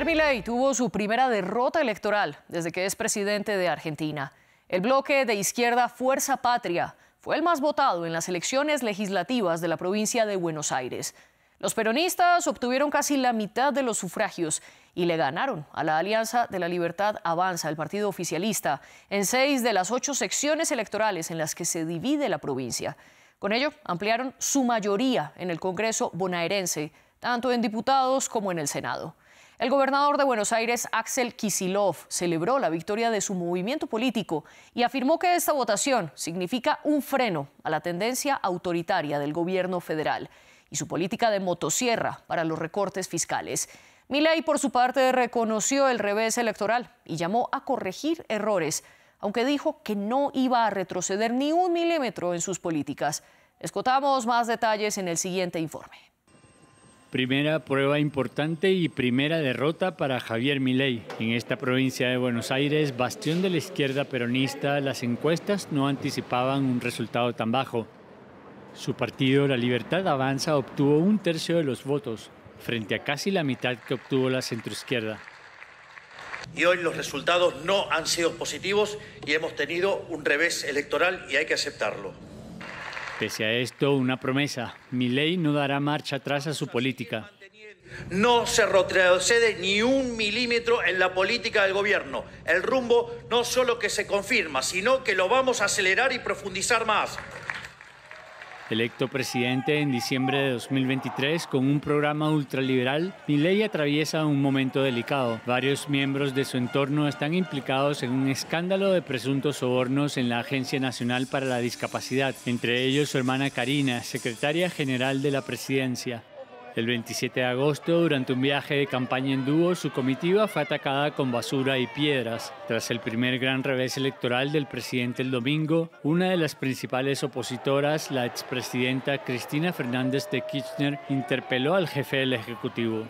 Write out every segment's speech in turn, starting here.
Milei tuvo su primera derrota electoral desde que es presidente de Argentina. El bloque de izquierda Fuerza Patria fue el más votado en las elecciones legislativas de la provincia de Buenos Aires. Los peronistas obtuvieron casi la mitad de los sufragios y le ganaron a la Alianza de la Libertad Avanza, el partido oficialista, en 6 de las 8 secciones electorales en las que se divide la provincia. Con ello, ampliaron su mayoría en el Congreso bonaerense, tanto en diputados como en el Senado. El gobernador de Buenos Aires, Axel Kicillof, celebró la victoria de su movimiento político y afirmó que esta votación significa un freno a la tendencia autoritaria del gobierno federal y su política de motosierra para los recortes fiscales. Milei, por su parte, reconoció el revés electoral y llamó a corregir errores, aunque dijo que no iba a retroceder ni un milímetro en sus políticas. Les contamos más detalles en el siguiente informe. Primera prueba importante y primera derrota para Javier Milei. En esta provincia de Buenos Aires, bastión de la izquierda peronista, las encuestas no anticipaban un resultado tan bajo. Su partido, La Libertad Avanza, obtuvo 1/3 de los votos, frente a casi la mitad que obtuvo la centroizquierda. Y hoy los resultados no han sido positivos y hemos tenido un revés electoral y hay que aceptarlo. Pese a esto, una promesa: Milei no dará marcha atrás a su política. No se retrocede ni un milímetro en la política del gobierno. El rumbo no solo que se confirma, sino que lo vamos a acelerar y profundizar más. Electo presidente en diciembre de 2023 con un programa ultraliberal, Milei atraviesa un momento delicado. Varios miembros de su entorno están implicados en un escándalo de presuntos sobornos en la Agencia Nacional para la Discapacidad, entre ellos su hermana Karina, secretaria general de la presidencia. El 27 de agosto, durante un viaje de campaña en dúo, su comitiva fue atacada con basura y piedras. Tras el primer gran revés electoral del presidente el domingo, una de las principales opositoras, la expresidenta Cristina Fernández de Kirchner, interpeló al jefe del Ejecutivo.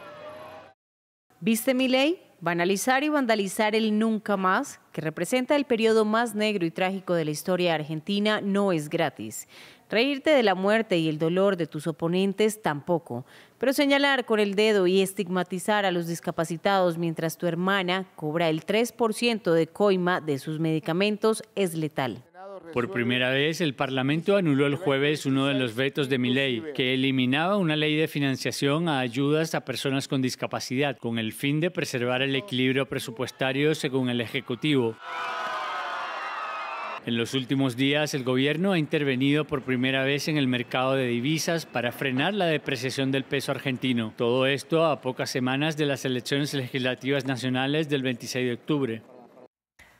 ¿Viste, Milei? Banalizar y vandalizar el nunca más, que representa el periodo más negro y trágico de la historia argentina, no es gratis. Reírte de la muerte y el dolor de tus oponentes tampoco, pero señalar con el dedo y estigmatizar a los discapacitados mientras tu hermana cobra el 3% de coima de sus medicamentos es letal. Por primera vez, el Parlamento anuló el jueves uno de los vetos de Milei, que eliminaba una ley de financiación a ayudas a personas con discapacidad, con el fin de preservar el equilibrio presupuestario según el Ejecutivo. En los últimos días, el gobierno ha intervenido por primera vez en el mercado de divisas para frenar la depreciación del peso argentino. Todo esto a pocas semanas de las elecciones legislativas nacionales del 26 de octubre.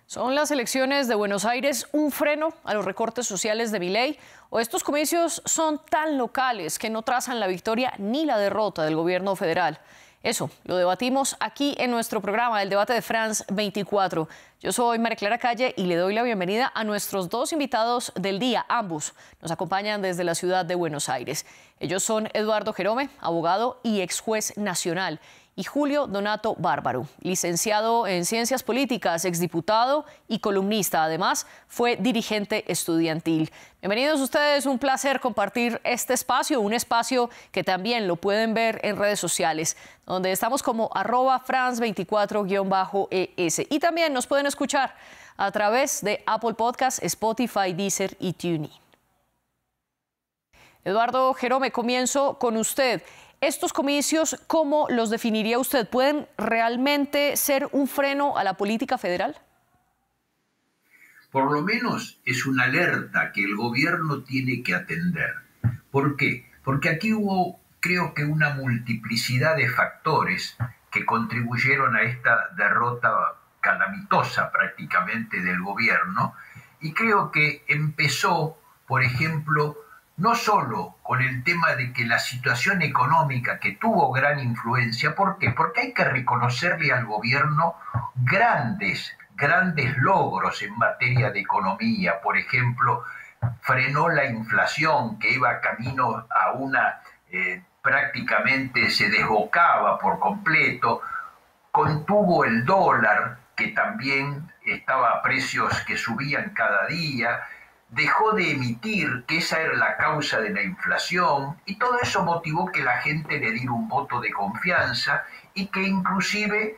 ¿Son las elecciones de Buenos Aires un freno a los recortes sociales de Milei? ¿O estos comicios son tan locales que no trazan la victoria ni la derrota del gobierno federal? Eso lo debatimos aquí en nuestro programa, el debate de France 24. Yo soy María Clara Calle y le doy la bienvenida a nuestros dos invitados del día. Ambos nos acompañan desde la ciudad de Buenos Aires. Ellos son Eduardo Jerome, abogado y ex juez nacional, y Julio Donato Bárbaro, licenciado en Ciencias Políticas, exdiputado y columnista. Además, fue dirigente estudiantil. Bienvenidos ustedes, un placer compartir este espacio, un espacio que también lo pueden ver en redes sociales, donde estamos como @France24_ES. Y también nos pueden escuchar a través de Apple Podcasts, Spotify, Deezer y TuneIn. Eduardo Jerome, comienzo con usted. ¿Estos comicios, cómo los definiría usted? ¿Pueden realmente ser un freno a la política federal? Por lo menos es una alerta que el gobierno tiene que atender. ¿Por qué? Porque aquí hubo, creo que, una multiplicidad de factores que contribuyeron a esta derrota calamitosa prácticamente del gobierno, y creo que empezó, por ejemplo, no solo con el tema de que la situación económica, que tuvo gran influencia. ¿Por qué? Porque hay que reconocerle al gobierno grandes logros en materia de economía. Por ejemplo, frenó la inflación que iba camino a una, prácticamente se desbocaba por completo, contuvo el dólar, que también estaba a precios que subían cada día, dejó de emitir, que esa era la causa de la inflación, y todo eso motivó que la gente le diera un voto de confianza y que inclusive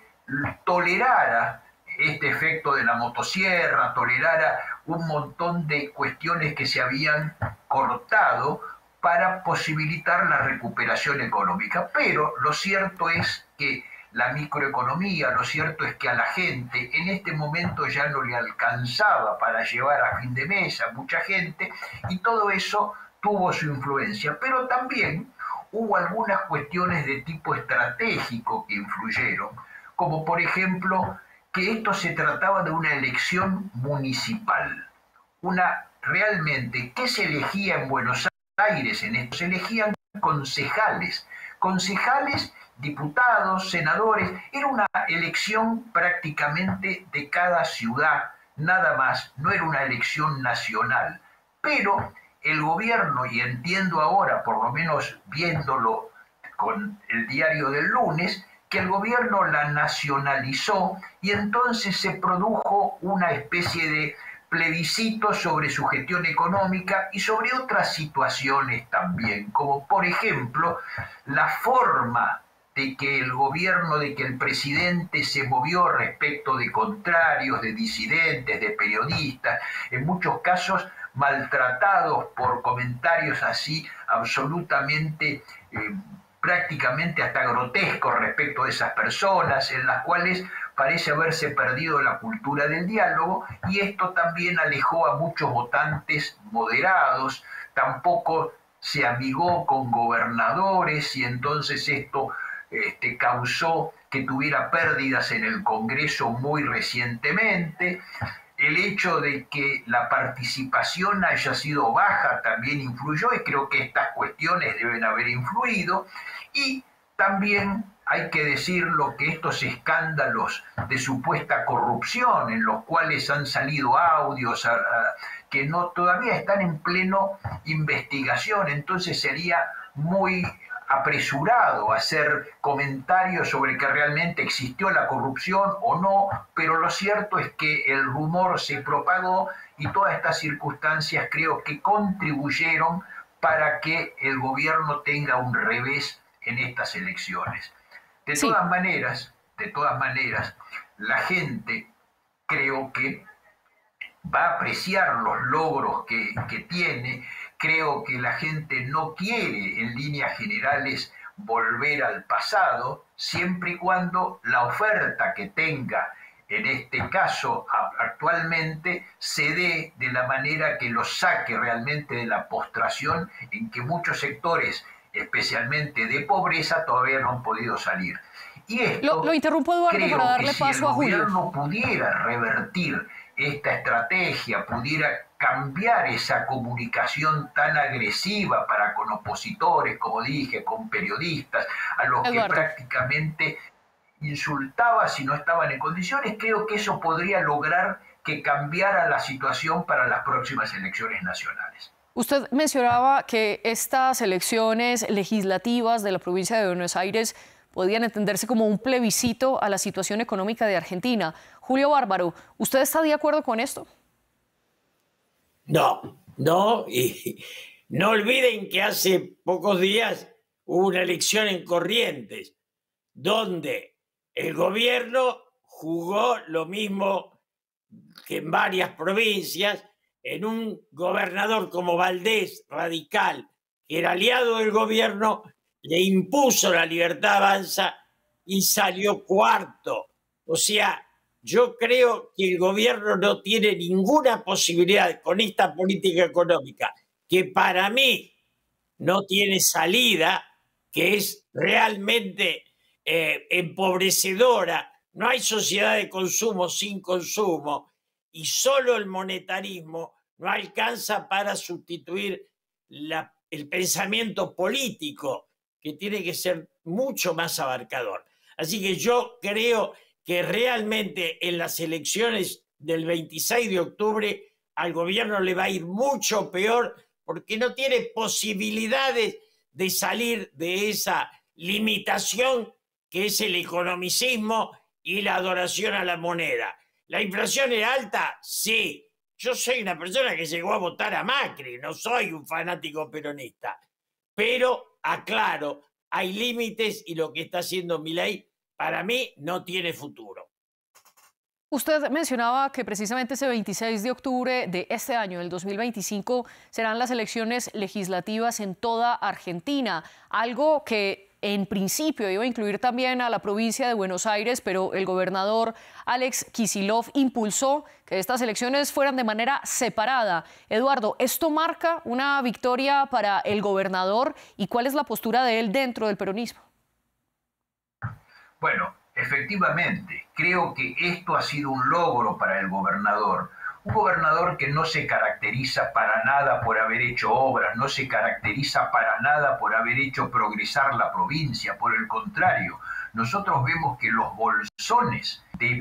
tolerara este efecto de la motosierra, tolerara un montón de cuestiones que se habían cortado para posibilitar la recuperación económica. Pero lo cierto es que la microeconomía, lo cierto es que a la gente en este momento ya no le alcanzaba para llevar a fin de mes a mucha gente, y todo eso tuvo su influencia. Pero también hubo algunas cuestiones de tipo estratégico que influyeron, como por ejemplo que esto se trataba de una elección municipal. Realmente, ¿qué se elegía en Buenos Aires en esto? Se elegían concejales, diputados, senadores. Era una elección prácticamente de cada ciudad, nada más, no era una elección nacional. Pero el gobierno, y entiendo ahora, por lo menos viéndolo con el diario del lunes, que el gobierno la nacionalizó y entonces se produjo una especie de plebiscito sobre su gestión económica y sobre otras situaciones también, como por ejemplo la forma de que el gobierno, de que el presidente se movió respecto de contrarios, de disidentes, de periodistas, en muchos casos maltratados por comentarios así absolutamente prácticamente hasta grotescos respecto de esas personas, en las cuales parece haberse perdido la cultura del diálogo, y esto también alejó a muchos votantes moderados. Tampoco se amigó con gobernadores, y entonces esto causó que tuviera pérdidas en el Congreso muy recientemente. El hecho de que la participación haya sido baja también influyó, y creo que estas cuestiones deben haber influido. Y también hay que decirlo, que estos escándalos de supuesta corrupción, en los cuales han salido audios que todavía están en pleno investigación, entonces sería muy apresurado hacer comentarios sobre que realmente existió la corrupción o no, pero lo cierto es que el rumor se propagó, y todas estas circunstancias creo que contribuyeron para que el gobierno tenga un revés en estas elecciones. De todas maneras, la gente creo que va a apreciar los logros que tiene. Creo que la gente no quiere, en líneas generales, volver al pasado, siempre y cuando la oferta que tenga, en este caso actualmente, se dé de la manera que los saque realmente de la postración en que muchos sectores, especialmente de pobreza, todavía no han podido salir. Y esto, lo interrumpo, Eduardo, para darle paso a Julio. Si el gobierno pudiera revertir esta estrategia, pudiera cambiar esa comunicación tan agresiva para con opositores, como dije, con periodistas, a los que prácticamente insultaba si no estaban en condiciones, creo que eso podría lograr que cambiara la situación para las próximas elecciones nacionales. Usted mencionaba que estas elecciones legislativas de la provincia de Buenos Aires podían entenderse como un plebiscito a la situación económica de Argentina. Julio Bárbaro, ¿usted está de acuerdo con esto? No, y no olviden que hace pocos días hubo una elección en Corrientes, donde el gobierno jugó lo mismo que en varias provincias, en un gobernador como Valdés, radical, que era aliado del gobierno, le impuso la Libertad Avanza y salió cuarto. O sea, yo creo que el gobierno no tiene ninguna posibilidad con esta política económica, que para mí no tiene salida, que es realmente empobrecedora. No hay sociedad de consumo sin consumo, y solo el monetarismo no alcanza para sustituir el pensamiento político, que tiene que ser mucho más abarcador. Así que yo creo que realmente en las elecciones del 26 de octubre al gobierno le va a ir mucho peor, porque no tiene posibilidades de salir de esa limitación que es el economicismo y la adoración a la moneda. ¿La inflación es alta? Sí. Yo soy una persona que llegó a votar a Macri, no soy un fanático peronista. Pero, aclaro, hay límites, y lo que está haciendo Milei para mí no tiene futuro. Usted mencionaba que precisamente ese 26 de octubre de este año, el 2025, serán las elecciones legislativas en toda Argentina, algo que en principio iba a incluir también a la provincia de Buenos Aires, pero el gobernador Alex Kicillof impulsó que estas elecciones fueran de manera separada. Eduardo, ¿esto marca una victoria para el gobernador y cuál es la postura de él dentro del peronismo? Bueno, efectivamente, creo que esto ha sido un logro para el gobernador. Un gobernador que no se caracteriza para nada por haber hecho obras, no se caracteriza para nada por haber hecho progresar la provincia. Por el contrario, nosotros vemos que los bolsones de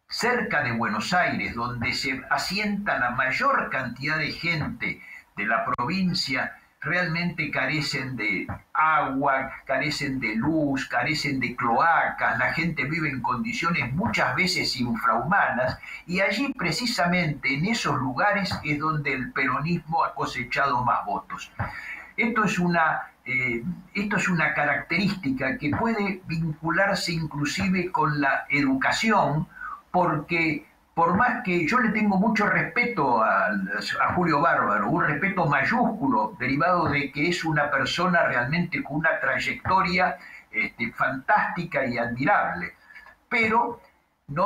cerca de Buenos Aires, donde se asienta la mayor cantidad de gente de la provincia, realmente carecen de agua, carecen de luz, carecen de cloacas, la gente vive en condiciones muchas veces infrahumanas y allí precisamente en esos lugares es donde el peronismo ha cosechado más votos. Esto es una característica que puede vincularse inclusive con la educación, porque por más que yo le tengo mucho respeto a Julio Bárbaro, un respeto mayúsculo, derivado de que es una persona realmente con una trayectoria fantástica y admirable, pero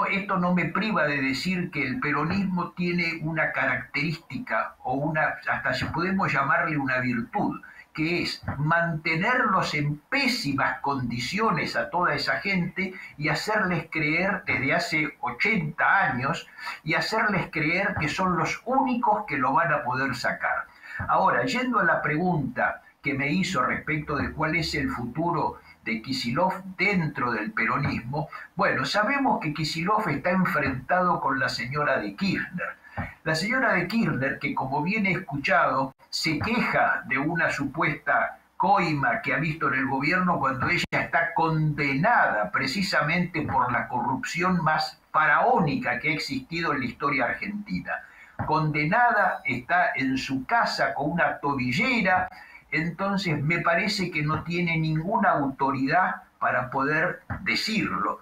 esto no me priva de decir que el peronismo tiene una característica, o hasta si podemos llamarle una virtud, que es mantenerlos en pésimas condiciones a toda esa gente y hacerles creer desde hace 80 años, y hacerles creer que son los únicos que lo van a poder sacar. Ahora, yendo a la pregunta que me hizo respecto de cuál es el futuro de Kicillof dentro del peronismo, bueno, sabemos que Kicillof está enfrentado con la señora de Kirchner. La señora de Kirchner, que como bien he escuchado, se queja de una supuesta coima que ha visto en el gobierno cuando ella está condenada precisamente por la corrupción más faraónica que ha existido en la historia argentina. Condenada, está en su casa con una tobillera, entonces me parece que no tiene ninguna autoridad para poder decirlo.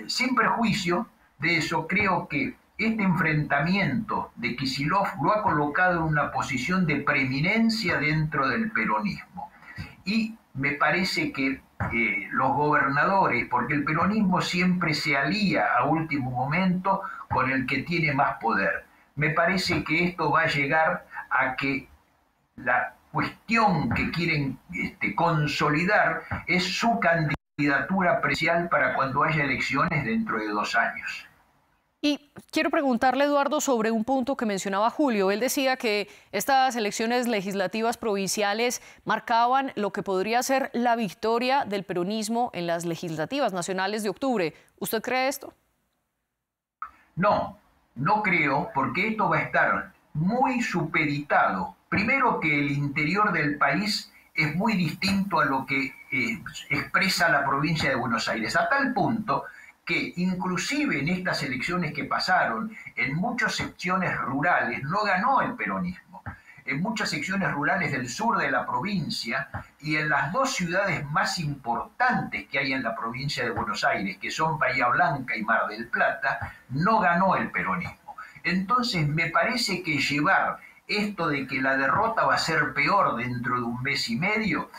Sin perjuicio de eso, creo que este enfrentamiento de Kicillof lo ha colocado en una posición de preeminencia dentro del peronismo. Y me parece que los gobernadores, porque el peronismo siempre se alía a último momento con el que tiene más poder, me parece que esto va a llegar a que la cuestión que quieren consolidar es su candidatura presidencial para cuando haya elecciones dentro de 2 años. Y quiero preguntarle, Eduardo, sobre un punto que mencionaba Julio. Él decía que estas elecciones legislativas provinciales marcaban lo que podría ser la victoria del peronismo en las legislativas nacionales de octubre. ¿Usted cree esto? No, no creo, porque esto va a estar muy supeditado. Primero, que el interior del país es muy distinto a lo que expresa la provincia de Buenos Aires, a tal punto que inclusive en estas elecciones que pasaron, en muchas secciones rurales no ganó el peronismo. En muchas secciones rurales del sur de la provincia y en las 2 ciudades más importantes que hay en la provincia de Buenos Aires, que son Bahía Blanca y Mar del Plata, no ganó el peronismo. Entonces me parece que llevar esto de que la derrota va a ser peor dentro de 1 mes y medio,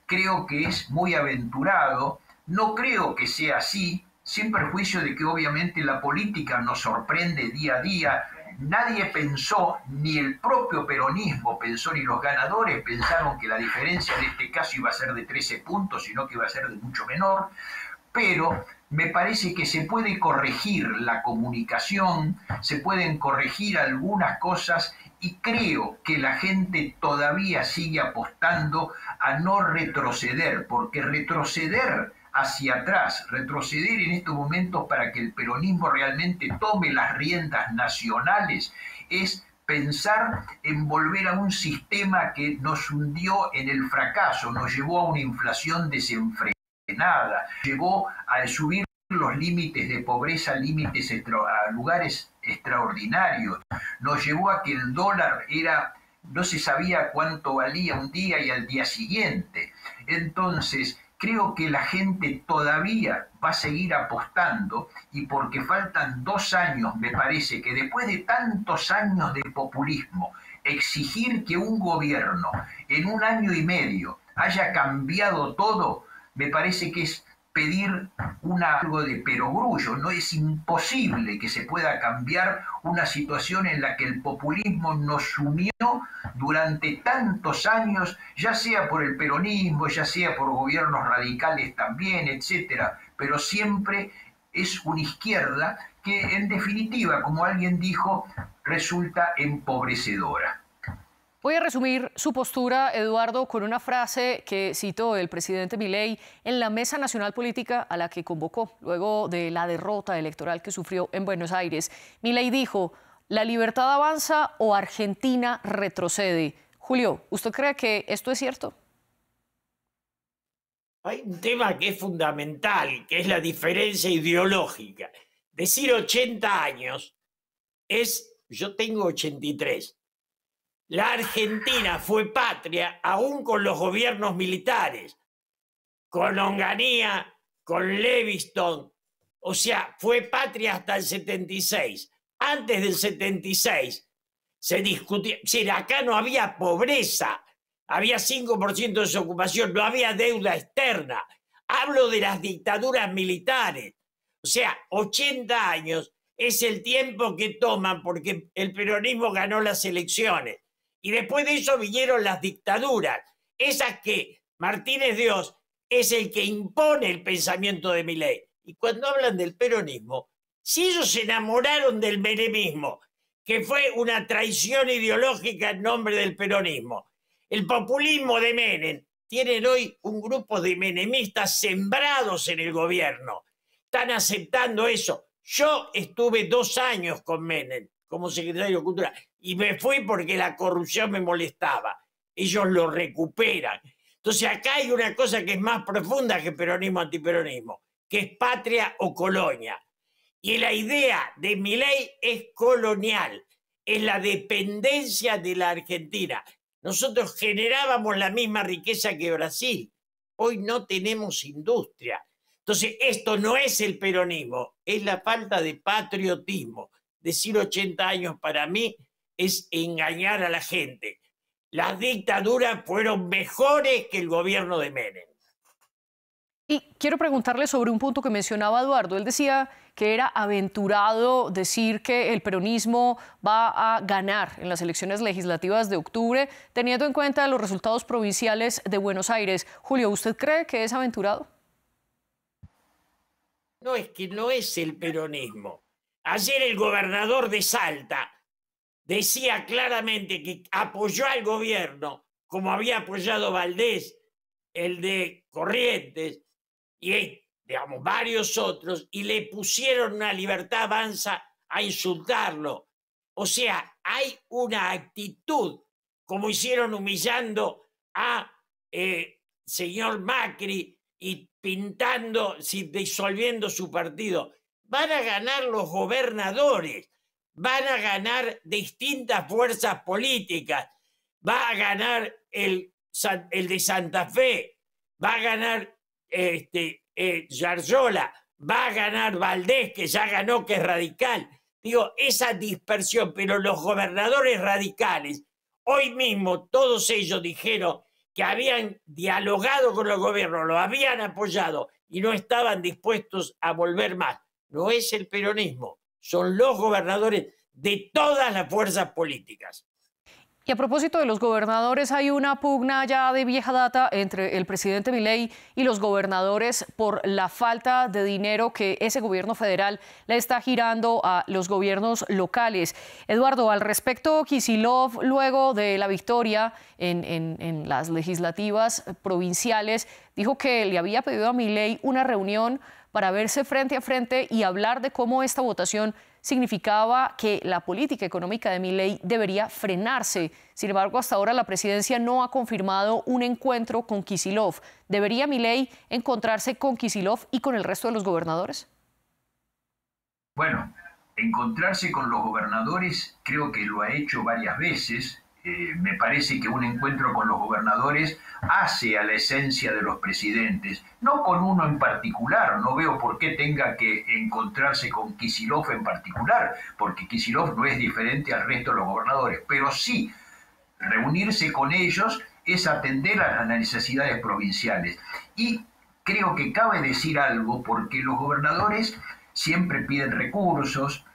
creo que es muy aventurado. No creo que sea así, sin perjuicio de que obviamente la política nos sorprende día a día. Nadie pensó, ni el propio peronismo pensó, ni los ganadores pensaron que la diferencia en este caso iba a ser de 13 puntos, sino que iba a ser de mucho menor. Pero me parece que se puede corregir la comunicación, se pueden corregir algunas cosas, y creo que la gente todavía sigue apostando a no retroceder, porque retroceder hacia atrás, retroceder en estos momentos para que el peronismo realmente tome las riendas nacionales, es pensar en volver a un sistema que nos hundió en el fracaso, nos llevó a una inflación desenfrenada, llevó a subir los límites de pobreza a lugares extraordinarios, nos llevó a que el dólar no se sabía cuánto valía un día y al día siguiente. Entonces, creo que la gente todavía va a seguir apostando, y porque faltan 2 años, me parece que después de tantos años de populismo, exigir que un gobierno en 1 año y medio haya cambiado todo, me parece que es pedir algo de perogrullo. No es imposible que se pueda cambiar una situación en la que el populismo nos sumió durante tantos años, ya sea por el peronismo, ya sea por gobiernos radicales también, etcétera, pero siempre es una izquierda que, en definitiva, como alguien dijo, resulta empobrecedora. Voy a resumir su postura, Eduardo, con una frase que citó el presidente Milei en la Mesa Nacional Política a la que convocó luego de la derrota electoral que sufrió en Buenos Aires. Milei dijo: ¿la libertad avanza o Argentina retrocede? Julio, ¿usted cree que esto es cierto? Hay un tema que es fundamental, que es la diferencia ideológica. Decir 80 años es... Yo tengo 83. La Argentina fue patria aún con los gobiernos militares, con Onganía, con Leviston. O sea, fue patria hasta el 76. Antes del 76 se discutía, si acá no había pobreza, había 5% de desocupación, no había deuda externa. Hablo de las dictaduras militares. O sea, 80 años es el tiempo que toman porque el peronismo ganó las elecciones. Y después de eso vinieron las dictaduras, esas que Martínez Dios es el que impone el pensamiento de Milei. Y cuando hablan del peronismo, si ellos se enamoraron del menemismo, que fue una traición ideológica en nombre del peronismo, el populismo de Menem, tienen hoy un grupo de menemistas sembrados en el gobierno. Están aceptando eso. Yo estuve 2 años con Menem como secretario de Cultura y me fui porque la corrupción me molestaba. Ellos lo recuperan. Entonces acá hay una cosa que es más profunda que peronismo-antiperonismo, que es patria o colonia. Y la idea de Milei es colonial, es la dependencia de la Argentina. Nosotros generábamos la misma riqueza que Brasil. Hoy no tenemos industria. Entonces esto no es el peronismo, es la falta de patriotismo. Decir 80 años para mí es engañar a la gente. Las dictaduras fueron mejores que el gobierno de Menem. Y quiero preguntarle sobre un punto que mencionaba Eduardo. Él decía que era aventurado decir que el peronismo va a ganar en las elecciones legislativas de octubre, teniendo en cuenta los resultados provinciales de Buenos Aires. Julio, ¿usted cree que es aventurado? No, es que no es el peronismo. Ayer el gobernador de Salta decía claramente que apoyó al gobierno, como había apoyado Valdés, el de Corrientes, y digamos varios otros, y le pusieron una Libertad Avanza a insultarlo. O sea, hay una actitud, como hicieron humillando a señor Macri y pintando, disolviendo su partido. Van a ganar los gobernadores, van a ganar distintas fuerzas políticas, va a ganar el de Santa Fe, va a ganar Yarlora, va a ganar Valdés, que ya ganó, que es radical. Digo, esa dispersión, pero los gobernadores radicales, hoy mismo todos ellos dijeron que habían dialogado con los gobiernos, lo habían apoyado y no estaban dispuestos a volver más. No es el peronismo, son los gobernadores de todas las fuerzas políticas. Y a propósito de los gobernadores, hay una pugna ya de vieja data entre el presidente Milei y los gobernadores por la falta de dinero que ese gobierno federal le está girando a los gobiernos locales. Eduardo, al respecto, Kicillof, luego de la victoria en las legislativas provinciales, dijo que le había pedido a Milei una reunión para verse frente a frente y hablar de cómo esta votación significaba que la política económica de Milei debería frenarse. Sin embargo, hasta ahora la presidencia no ha confirmado un encuentro con Kicillof. ¿Debería Milei encontrarse con Kicillof y con el resto de los gobernadores? Bueno, encontrarse con los gobernadores creo que lo ha hecho varias veces. me parece que un encuentro con los gobernadores hace a la esencia de los presidentes, no con uno en particular. No veo por qué tenga que encontrarse con Kicillof en particular, porque Kicillof no es diferente al resto de los gobernadores, pero sí reunirse con ellos es atender a las necesidades provinciales. Y creo que cabe decir algo, porque los gobernadores siempre piden recursos,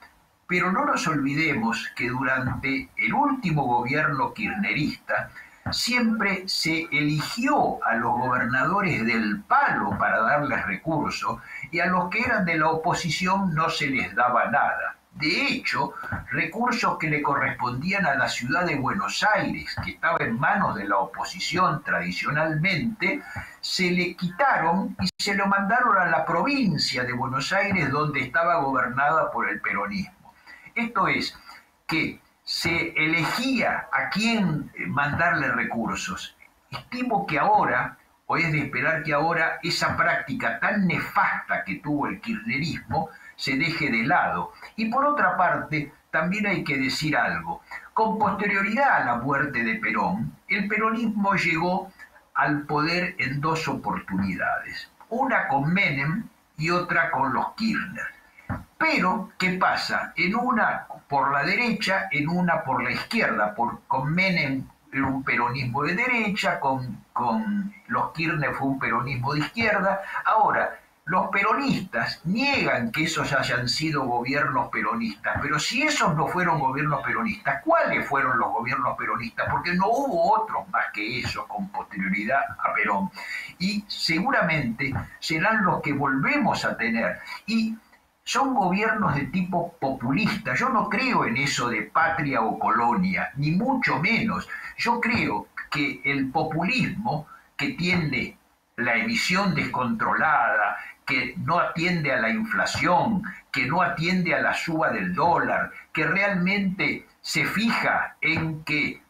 pero no nos olvidemos que durante el último gobierno kirchnerista siempre se eligió a los gobernadores del palo para darles recursos y a los que eran de la oposición no se les daba nada. De hecho, recursos que le correspondían a la ciudad de Buenos Aires, que estaba en manos de la oposición tradicionalmente, se le quitaron y se lo mandaron a la provincia de Buenos Aires, donde estaba gobernada por el peronismo. Esto es, que se elegía a quién mandarle recursos. Estimo que ahora, o es de esperar que ahora, esa práctica tan nefasta que tuvo el kirchnerismo se deje de lado. Y por otra parte, también hay que decir algo. Con posterioridad a la muerte de Perón, el peronismo llegó al poder en dos oportunidades. Una con Menem y otra con los Kirchner. Pero, ¿qué pasa? En una por la derecha, en una por la izquierda. Con Menem era un peronismo de derecha, con los Kirchner fue un peronismo de izquierda. Ahora, los peronistas niegan que esos hayan sido gobiernos peronistas, pero si esos no fueron gobiernos peronistas, ¿cuáles fueron los gobiernos peronistas? Porque no hubo otros más que esos con posterioridad a Perón. Y seguramente serán los que volvemos a tener. Y son gobiernos de tipo populista. Yo no creo en eso de patria o colonia, ni mucho menos. Yo creo que el populismo, que tiene la emisión descontrolada, que no atiende a la inflación, que no atiende a la suba del dólar, que realmente se fija en que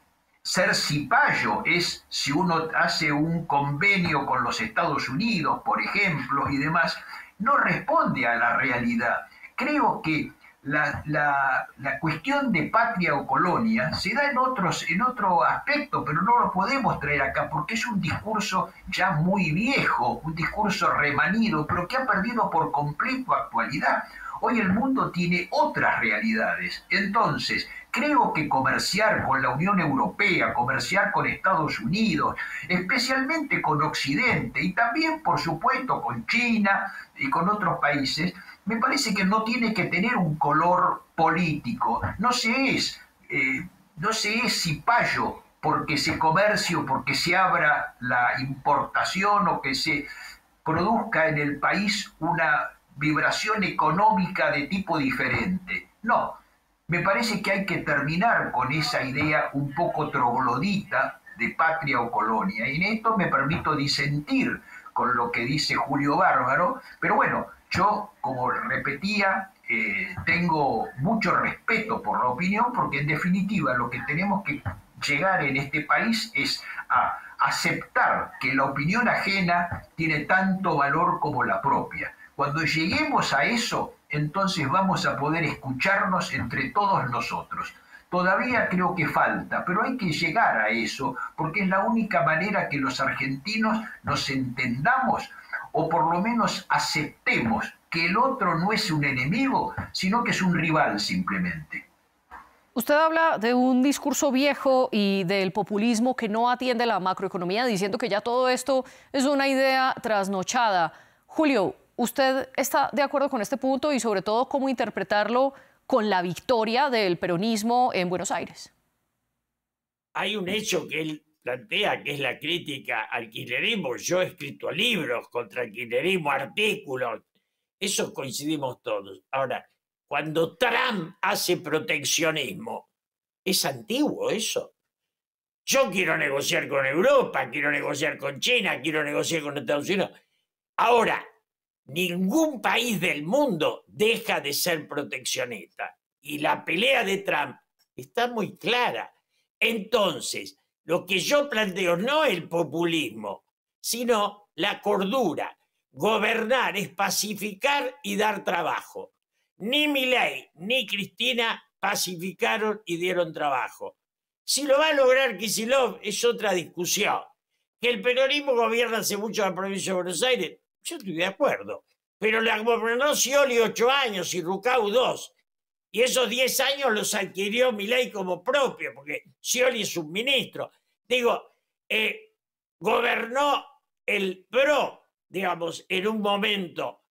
ser cipayo es si uno hace un convenio con los Estados Unidos, por ejemplo, y demás, no responde a la realidad. Creo que la cuestión de patria o colonia se da en otro aspecto, pero no lo podemos traer acá porque es un discurso ya muy viejo, un discurso remanido, pero que ha perdido por completo actualidad. Hoy el mundo tiene otras realidades. Entonces, creo que comerciar con la Unión Europea, comerciar con Estados Unidos, especialmente con Occidente y también, por supuesto, con China y con otros países, me parece que no tiene que tener un color político. No se es cipayo porque se comercie o porque se abra la importación o que se produzca en el país una vibración económica de tipo diferente. No, me parece que hay que terminar con esa idea un poco troglodita de patria o colonia. Y en esto me permito disentir con lo que dice Julio Bárbaro, pero bueno, yo, como repetía, tengo mucho respeto por la opinión, porque en definitiva lo que tenemos que llegar en este país es a aceptar que la opinión ajena tiene tanto valor como la propia. Cuando lleguemos a eso, entonces vamos a poder escucharnos entre todos nosotros. Todavía creo que falta, pero hay que llegar a eso, porque es la única manera que los argentinos nos entendamos, o por lo menos aceptemos que el otro no es un enemigo, sino que es un rival simplemente. Usted habla de un discurso viejo y del populismo que no atiende la macroeconomía, diciendo que ya todo esto es una idea trasnochada. Julio, ¿usted está de acuerdo con este punto y sobre todo cómo interpretarlo con la victoria del peronismo en Buenos Aires? Hay un hecho que él plantea, que es la crítica al kirchnerismo. Yo he escrito libros contra el kirchnerismo, artículos. Eso coincidimos todos. Ahora, cuando Trump hace proteccionismo, es antiguo eso. Yo quiero negociar con Europa, quiero negociar con China, quiero negociar con Estados Unidos. Ahora, ningún país del mundo deja de ser proteccionista. Y la pelea de Trump está muy clara. Entonces, lo que yo planteo no es el populismo, sino la cordura. Gobernar es pacificar y dar trabajo. Ni Milei ni Cristina pacificaron y dieron trabajo. Si lo va a lograr Kicillof es otra discusión. Que el peronismo gobierna hace mucho la provincia de Buenos Aires, yo estoy de acuerdo. Pero la gobernó Scioli 8 años y Rucau 2. Y esos 10 años los adquirió Milei como propio, porque Scioli es un ministro. Digo, gobernó el PRO, digamos, en un momento.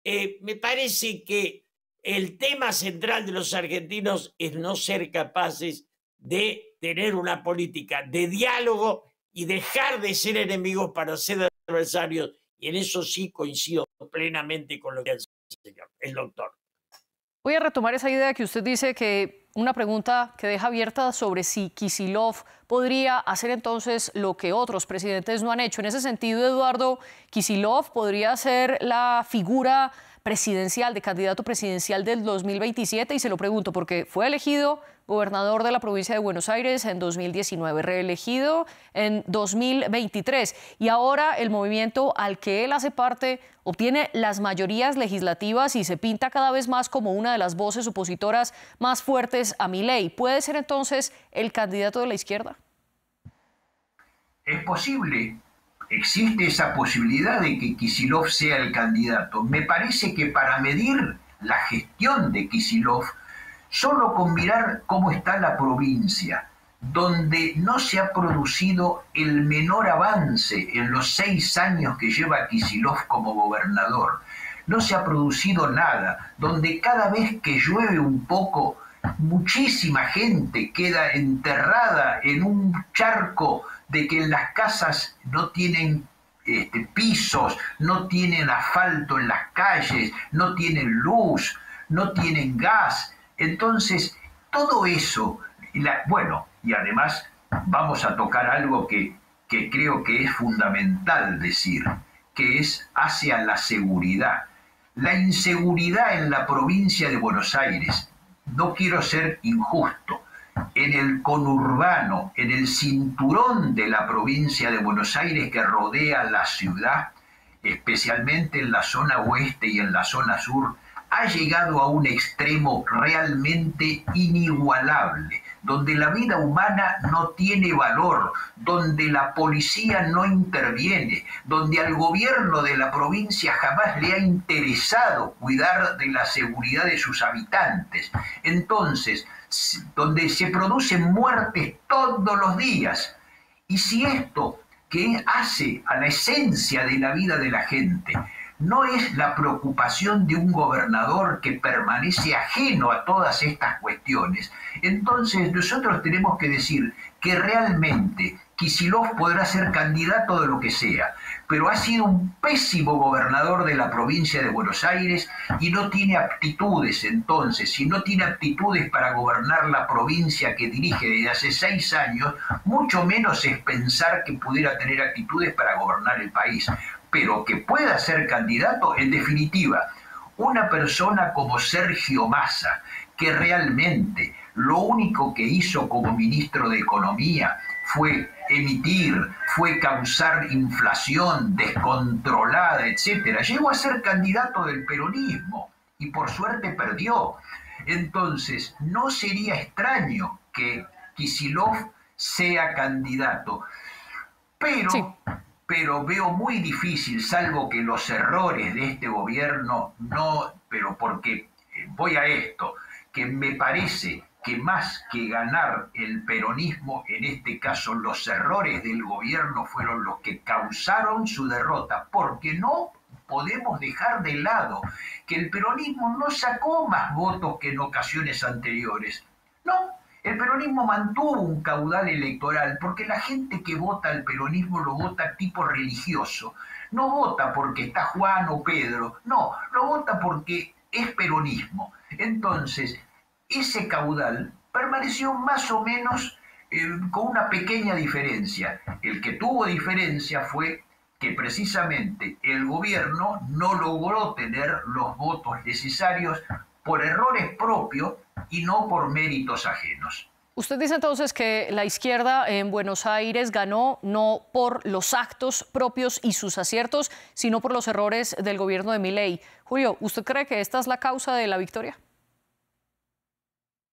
Me parece que el tema central de los argentinos es no ser capaces de tener una política de diálogo y dejar de ser enemigos para ser adversarios. Y en eso sí coincido plenamente con lo que dice el doctor. Voy a retomar esa idea que usted dice, que una pregunta que deja abierta sobre si Kicillof podría hacer entonces lo que otros presidentes no han hecho. En ese sentido, Eduardo, Kicillof podría ser la figura presidencial, de candidato presidencial del 2027, y se lo pregunto porque fue elegido gobernador de la provincia de Buenos Aires en 2019, reelegido en 2023, y ahora el movimiento al que él hace parte obtiene las mayorías legislativas y se pinta cada vez más como una de las voces opositoras más fuertes a Milei. ¿Puede ser entonces el candidato de la izquierda? Es posible. Existe esa posibilidad de que Kicillof sea el candidato. Me parece que para medir la gestión de Kicillof, solo con mirar cómo está la provincia, donde no se ha producido el menor avance en los 6 años que lleva Kicillof como gobernador, no se ha producido nada, donde cada vez que llueve un poco, muchísima gente queda enterrada en un charco de que en las casas no tienen pisos, no tienen asfalto en las calles, no tienen luz, no tienen gas. Entonces, todo eso, bueno, y además vamos a tocar algo que creo que es fundamental decir, que es hacia la seguridad. La inseguridad en la provincia de Buenos Aires, no quiero ser injusto, en el conurbano, en el cinturón de la provincia de Buenos Aires que rodea la ciudad, especialmente en la zona oeste y en la zona sur, ha llegado a un extremo realmente inigualable, donde la vida humana no tiene valor, donde la policía no interviene, donde al gobierno de la provincia jamás le ha interesado cuidar de la seguridad de sus habitantes. Entonces, donde se producen muertes todos los días. Y si esto que hace a la esencia de la vida de la gente no es la preocupación de un gobernador que permanece ajeno a todas estas cuestiones, entonces nosotros tenemos que decir que realmente Kicillof podrá ser candidato de lo que sea, pero ha sido un pésimo gobernador de la provincia de Buenos Aires y no tiene aptitudes. Entonces, si no tiene aptitudes para gobernar la provincia que dirige desde hace 6 años, mucho menos es pensar que pudiera tener aptitudes para gobernar el país. Pero que pueda ser candidato, en definitiva, una persona como Sergio Massa, que realmente lo único que hizo como ministro de Economía fue emitir, fue causar inflación descontrolada, etcétera. Llegó a ser candidato del peronismo y por suerte perdió. Entonces, no sería extraño que Kicillof sea candidato, pero... Sí. Pero veo muy difícil, salvo que los errores de este gobierno no, pero porque voy a esto, que me parece que más que ganar el peronismo, en este caso los errores del gobierno fueron los que causaron su derrota, porque no podemos dejar de lado que el peronismo no sacó más votos que en ocasiones anteriores. No. El peronismo mantuvo un caudal electoral porque la gente que vota al peronismo lo vota tipo religioso. No vota porque está Juan o Pedro, no, lo vota porque es peronismo. Entonces, ese caudal permaneció más o menos con una pequeña diferencia. El que tuvo diferencia fue que precisamente el gobierno no logró tener los votos necesarios por errores propios y no por méritos ajenos. Usted dice entonces que la izquierda en Buenos Aires ganó no por los actos propios y sus aciertos, sino por los errores del gobierno de Milei. Julio, ¿usted cree que esta es la causa de la victoria?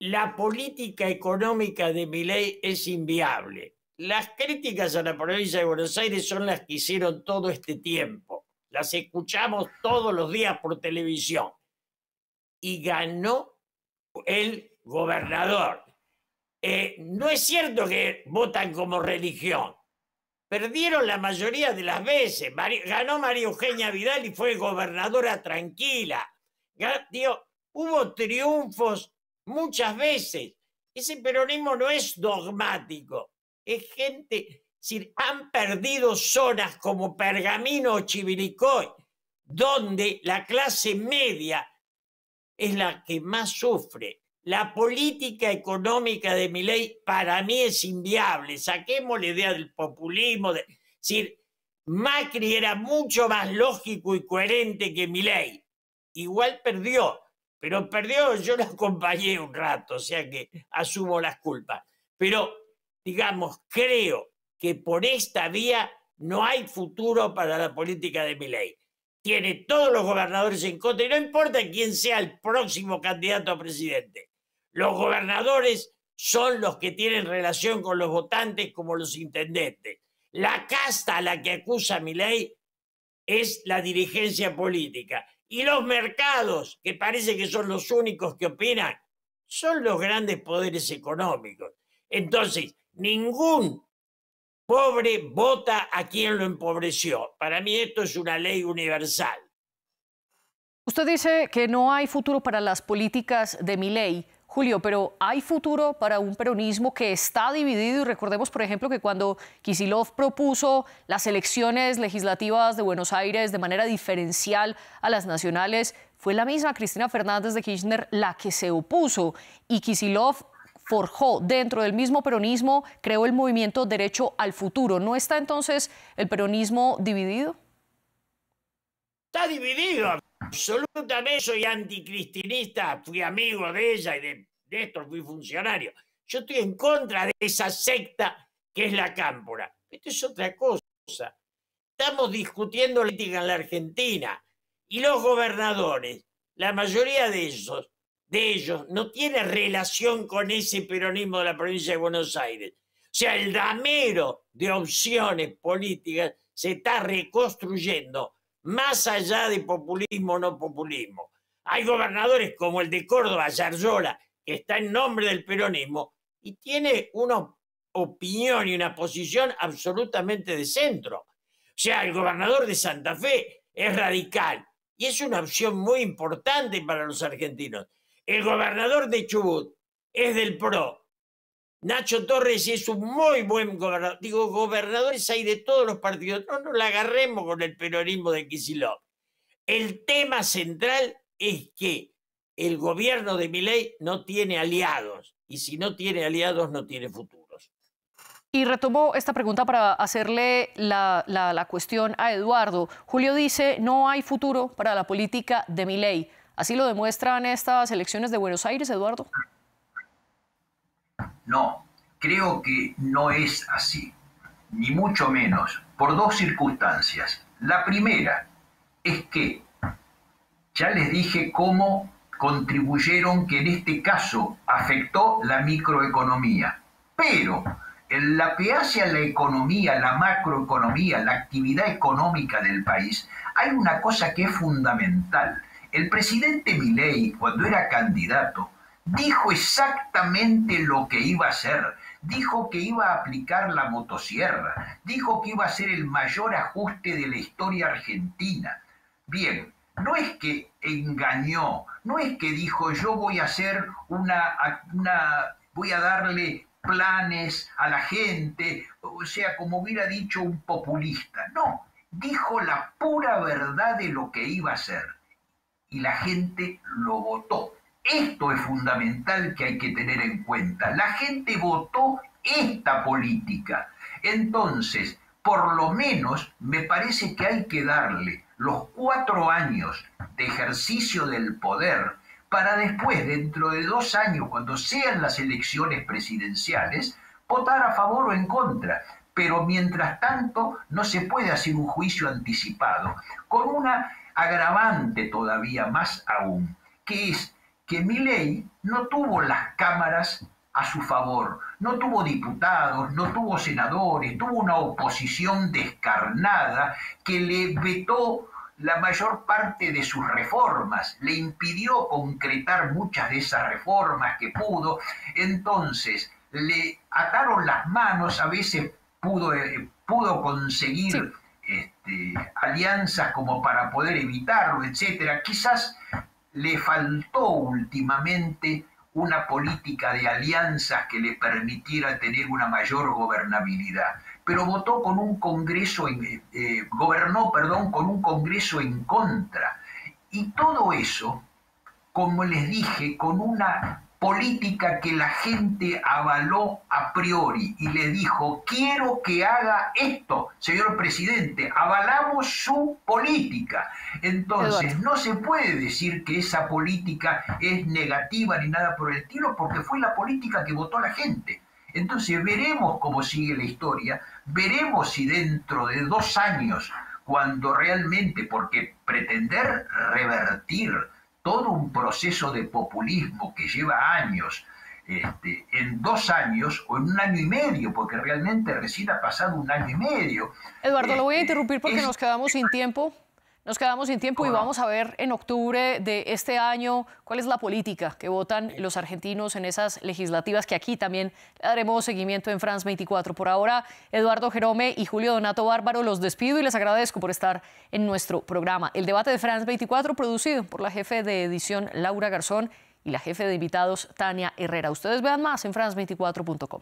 la política económica de Milei es inviable. Las críticas a la provincia de Buenos Aires son las que hicieron todo este tiempo. Las escuchamos todos los días por televisión. Y ganó el gobernador. No es cierto que votan como religión. Perdieron la mayoría de las veces. Ganó María Eugenia Vidal y fue gobernadora tranquila. Hubo triunfos muchas veces. Ese peronismo no es dogmático. Es gente, han perdido zonas como Pergamino o Chivilcoy, donde la clase media es la que más sufre. La política económica de Milei para mí es inviable. Saquemos la idea del populismo. Macri era mucho más lógico y coherente que Milei. Igual perdió, pero perdió, yo lo acompañé un rato, o sea que asumo las culpas. Pero, digamos, creo que por esta vía no hay futuro para la política de Milei. Tiene todos los gobernadores en contra, y no importa quién sea el próximo candidato a presidente. Los gobernadores son los que tienen relación con los votantes como los intendentes. La casta a la que acusa Milei es la dirigencia política. Y los mercados, que parece que son los únicos que opinan, son los grandes poderes económicos. Entonces, ningún pobre vota a quien lo empobreció. Para mí esto es una ley universal. Usted dice que no hay futuro para las políticas de Milei, Julio, pero ¿hay futuro para un peronismo que está dividido? Y recordemos, por ejemplo, que cuando Kicillof propuso las elecciones legislativas de Buenos Aires de manera diferencial a las nacionales, fue la misma Cristina Fernández de Kirchner la que se opuso. Y Kicillof forjó dentro del mismo peronismo, creó el movimiento Derecho al Futuro. ¿No está entonces el peronismo dividido? Está dividido. Absolutamente soy anticristinista, fui amigo de ella y de esto fui funcionario. Yo estoy en contra de esa secta que es la Cámpora. Esto es otra cosa. Estamos discutiendo política en la Argentina y los gobernadores, la mayoría de ellos no tiene relación con ese peronismo de la provincia de Buenos Aires. O sea, el damero de opciones políticas se está reconstruyendo más allá de populismo o no populismo. Hay gobernadores como el de Córdoba, Yarlora, que está en nombre del peronismo y tiene una opinión y una posición absolutamente de centro. O sea, el gobernador de Santa Fe es radical y es una opción muy importante para los argentinos. El gobernador de Chubut es del PRO. Nacho Torres es un muy buen gobernador. Digo, gobernadores hay de todos los partidos. No nos la agarremos con el peronismo de Kicillof. El tema central es que el gobierno de Milei no tiene aliados. Y si no tiene aliados, no tiene futuros. Y retomo esta pregunta para hacerle la cuestión a Eduardo. Julio dice, no hay futuro para la política de Milei. ¿Así lo demuestran estas elecciones de Buenos Aires, Eduardo? No, creo que no es así, ni mucho menos, por dos circunstancias. La primera es que ya les dije cómo contribuyeron que en este caso afectó la microeconomía, pero en la que hace a la economía, la macroeconomía, la actividad económica del país, hay una cosa que es fundamental. El presidente Milei, cuando era candidato, dijo exactamente lo que iba a hacer. Dijo que iba a aplicar la motosierra. Dijo que iba a ser el mayor ajuste de la historia argentina. Bien, no es que engañó, no es que dijo yo voy a hacer voy a darle planes a la gente, o sea, como hubiera dicho un populista. No, dijo la pura verdad de lo que iba a hacer. Y la gente lo votó. Esto es fundamental que hay que tener en cuenta. La gente votó esta política. Entonces, por lo menos, me parece que hay que darle los 4 años de ejercicio del poder para después, dentro de 2 años, cuando sean las elecciones presidenciales, votar a favor o en contra. Pero mientras tanto, no se puede hacer un juicio anticipado, con una agravante todavía más aún, que es que Milei no tuvo las cámaras a su favor, no tuvo diputados, no tuvo senadores, tuvo una oposición descarnada que le vetó la mayor parte de sus reformas, le impidió concretar muchas de esas reformas que pudo, entonces le ataron las manos, a veces pudo conseguir alianzas como para poder evitarlo, etcétera. Quizás le faltó últimamente una política de alianzas que le permitiera tener una mayor gobernabilidad, pero votó con un Congreso, gobernó con un Congreso en contra. Y todo eso, como les dije, con una política que la gente avaló a priori y le dijo, quiero que haga esto, señor presidente, avalamos su política. Entonces, no se puede decir que esa política es negativa ni nada por el estilo, porque fue la política que votó la gente. Entonces, veremos cómo sigue la historia, veremos si dentro de 2 años, cuando realmente, porque pretender revertir todo un proceso de populismo que lleva años, en 2 años o en 1 año y medio, porque realmente recién ha pasado 1 año y medio. Eduardo, lo voy a interrumpir porque nos quedamos sin tiempo. Nos quedamos sin tiempo y vamos a ver en octubre de este año cuál es la política que votan los argentinos en esas legislativas que aquí también le daremos seguimiento en France 24. Por ahora, Eduardo Jerome y Julio Donato Bárbaro, los despido y les agradezco por estar en nuestro programa. El debate de France 24 producido por la jefe de edición Laura Garzón y la jefe de invitados Tania Herrera. Ustedes vean más en france24.com.